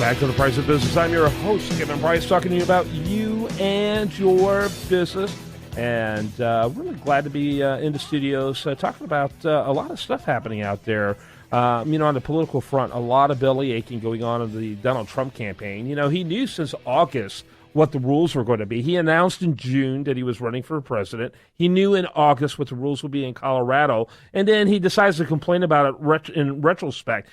back to The Price of Business. I'm your host, Kevin Price, talking to you about you and your business. And really glad to be in the studios talking about a lot of stuff happening out there. On the political front, a lot of belly aching going on in the Donald Trump campaign. He knew since August what the rules were going to be. He announced in June that he was running for president. He knew in August what the rules would be in Colorado. And then he decides to complain about it in retrospect.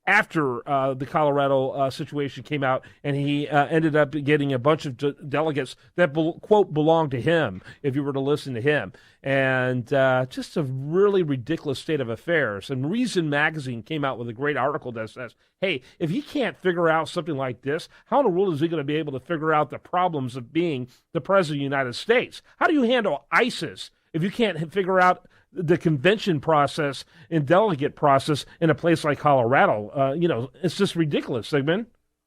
After the Colorado situation came out, and he ended up getting a bunch of delegates that, quote, belonged to him, if you were to listen to him. And just a really ridiculous state of affairs. And Reason Magazine came out with a great article that says, hey, if he can't figure out something like this, how in the world is he going to be able to figure out the problems of being the president of the United States? How do you handle ISIS if you can't figure out the convention process and delegate process in a place like Colorado? It's just ridiculous, Sigmund.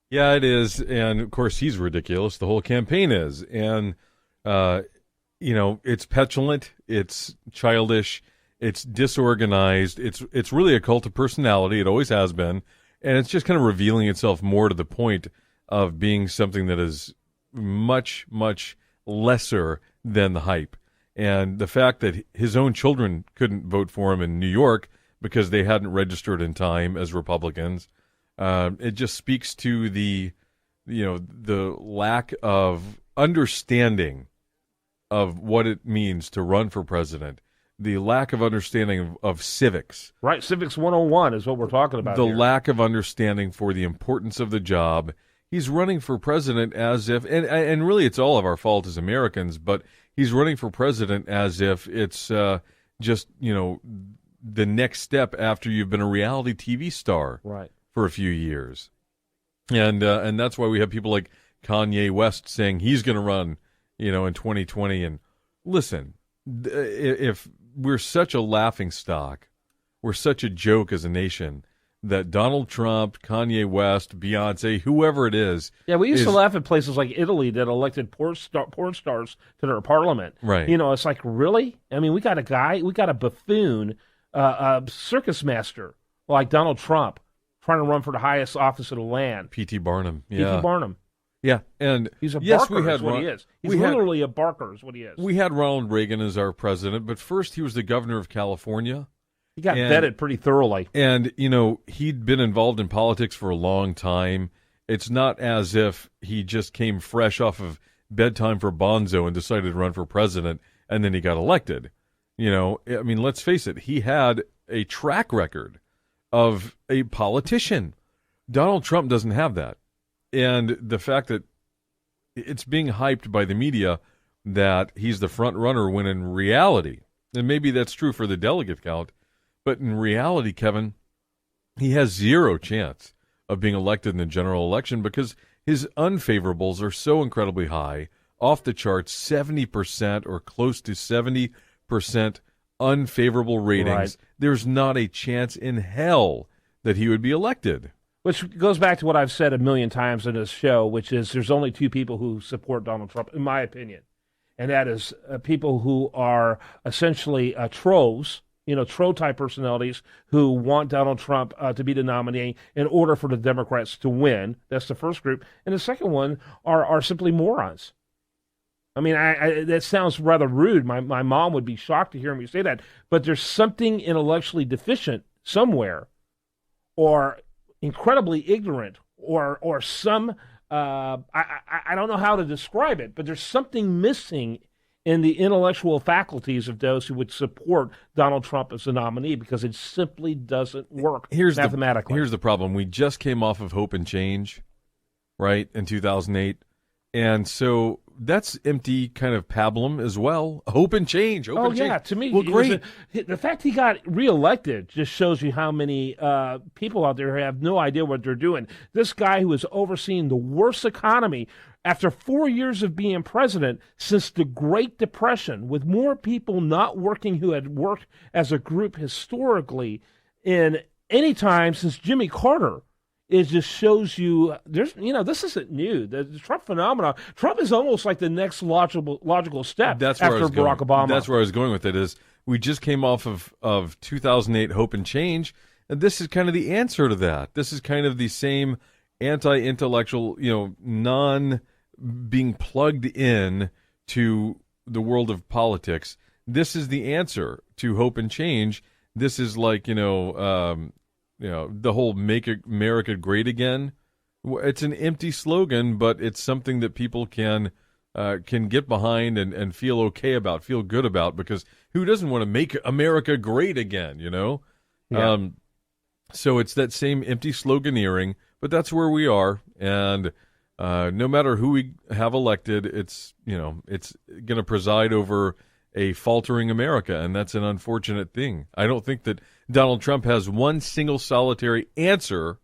Yeah, it is. And, of course, he's ridiculous. The whole campaign is. And, it's petulant. It's childish. It's disorganized. It's really a cult of personality. It always has been. And it's just kind of revealing itself more to the point of being something that is much, much lesser than the hype. And the fact that his own children couldn't vote for him in New York because they hadn't registered in time as Republicans, it just speaks to the lack of understanding of what it means to run for president, the lack of understanding of civics. Right, Civics 101 is what we're talking about The here. lack of understanding for the importance of the job. He's running for president as if, and really it's all of our fault as Americans, but he's running for president as if it's just, the next step after you've been a reality TV star for a few years. And that's why we have people like Kanye West saying he's going to run, in 2020. And listen, if we're such a laughing stock, we're such a joke as a nation, that Donald Trump, Kanye West, Beyonce, whoever it is. Yeah, we used to laugh at places like Italy that elected porn stars to their parliament. Right. It's like, really? I mean, we got a buffoon, a circus master like Donald Trump trying to run for the highest office of the land. P.T. Barnum. Yeah. P.T. Barnum. Yeah, and he's a barker is what he is. He's literally a barker is what he is. We had Ronald Reagan as our president, but first he was the governor of California. He got vetted pretty thoroughly. And, he'd been involved in politics for a long time. It's not as if he just came fresh off of Bedtime for Bonzo and decided to run for president, and then he got elected. Let's face it, he had a track record of a politician. Donald Trump doesn't have that. And the fact that it's being hyped by the media that he's the front runner when in reality, and maybe that's true for the delegate count, but in reality, Kevin, he has zero chance of being elected in the general election because his unfavorables are so incredibly high, off the charts, 70% or close to 70% unfavorable ratings. Right. There's not a chance in hell that he would be elected. Which goes back to what I've said a million times in this show, which is there's only two people who support Donald Trump, in my opinion. And that is people who are essentially trolls, troll-type personalities who want Donald Trump to be the nominee in order for the Democrats to win. That's the first group. And the second one are simply morons. I mean, that sounds rather rude. My mom would be shocked to hear me say that. But there's something intellectually deficient somewhere, or incredibly ignorant, or some I don't know how to describe it, but there's something missing in the intellectual faculties of those who would support Donald Trump as the nominee, because it simply doesn't work mathematically. Here's the problem. We just came off of Hope and Change, right, in 2008. And so that's empty kind of pablum as well. Hope and change. Change. To me, well, great. The fact he got reelected just shows you how many people out there have no idea what they're doing. This guy who is overseeing the worst economy after 4 years of being president since the Great Depression, with more people not working who had worked as a group historically in any time since Jimmy Carter. It just shows you this isn't new. The Trump phenomenon. Trump is almost like the next logical step after Barack Obama. That's where I was going with it. Is we just came off of 2008 Hope and Change, and this is kind of the answer to that. This is kind of the same anti-intellectual, non being plugged in to the world of politics. This is the answer to hope and change. This is like, the whole "Make America Great Again." It's an empty slogan, but it's something that people can get behind and feel okay about, feel good about, because who doesn't want to make America great again, Yeah. So it's that same empty sloganeering, but that's where we are. And no matter who we have elected, it's going to preside over a faltering America, and that's an unfortunate thing. I don't think that Donald Trump has one single solitary answer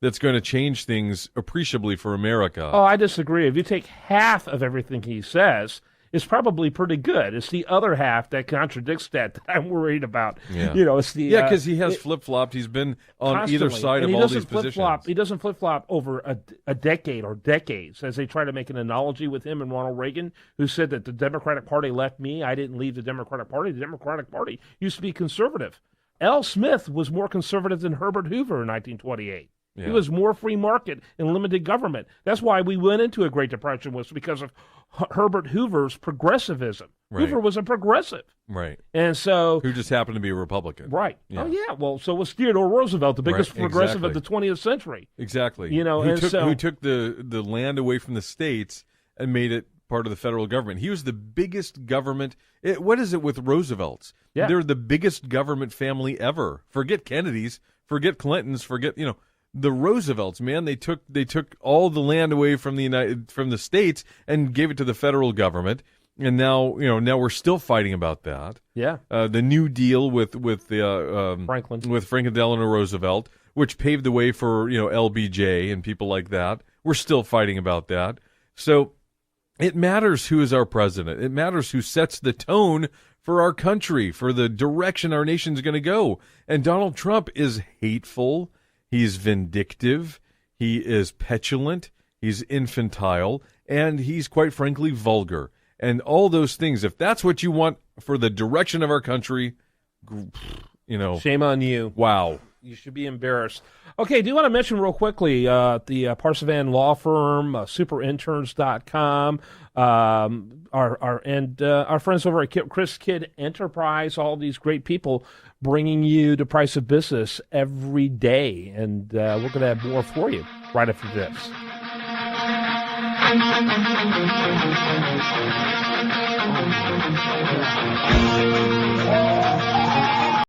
that's going to change things appreciably for America. Oh, I disagree. If you take half of everything he says, it's probably pretty good. It's the other half that contradicts that I'm worried about. Yeah. It's the because he has flip-flopped. He's been on either side of all these positions. He doesn't flip-flop over a decade or decades, as they try to make an analogy with him and Ronald Reagan, who said that the Democratic Party left me. I didn't leave the Democratic Party. The Democratic Party used to be conservative. L. Smith was more conservative than Herbert Hoover in 1928. Yeah. He was more free market and limited government. That's why we went into a Great Depression, was because of Herbert Hoover's progressivism. Right. Hoover was a progressive. Right. And so... Who just happened to be a Republican. Right. Yeah. Oh, yeah. Well, so was Theodore Roosevelt, the biggest progressive of the 20th century. Exactly. Who took the land away from the states and made it part of the federal government. He was the biggest government. What is it with Roosevelts? Yeah. They're the biggest government family ever. Forget Kennedy's, forget Clinton's, forget, the Roosevelts, man. They took all the land away from the states and gave it to the federal government. And now we're still fighting about that. Yeah. The New Deal with Franklin Delano Roosevelt, which paved the way for LBJ and people like that. We're still fighting about that. So it matters who is our president. It matters who sets the tone for our country, for the direction our nation's going to go. And Donald Trump is hateful. He's vindictive. He is petulant. He's infantile. And he's, quite frankly, vulgar. And all those things, if that's what you want for the direction of our country, Shame on you. Wow. You should be embarrassed. Okay, do you want to mention real quickly the Parsivan Law Firm, superinterns.com, our friends over at Chris Kidd Enterprise, all these great people bringing you the price of business every day. And we're going to have more for you right after this.